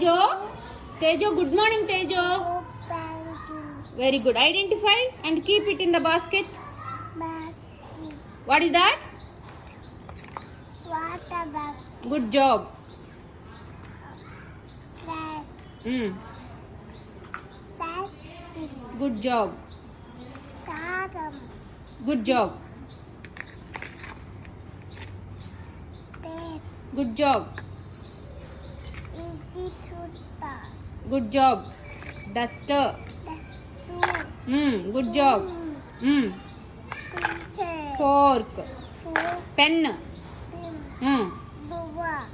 Tejo, good morning, Tejo. Very good. Identify and keep it in the basket. What is that? Water bag. Good job. Glass. Good job. Bottom. Good job. Bed. Good job. Good job. Duster. Good job. Fork. Pen.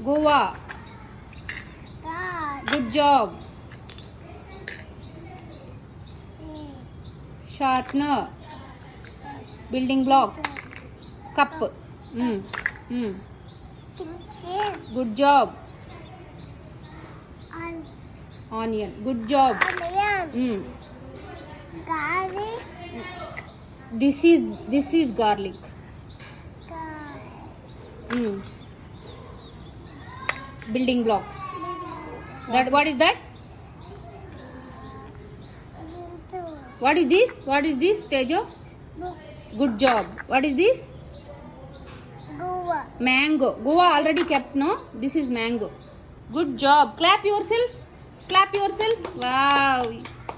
Guava. Good job. Sharpener. Building block. Cup. Good job. Onion. Good job. Garlic. This is garlic. Building blocks. That what is that? What is this? What is this, Tejo? Good job. What is this? Guava. Mango. Guava already kept, no? This is mango. Good job. Clap yourself. Clap yourself. Wow.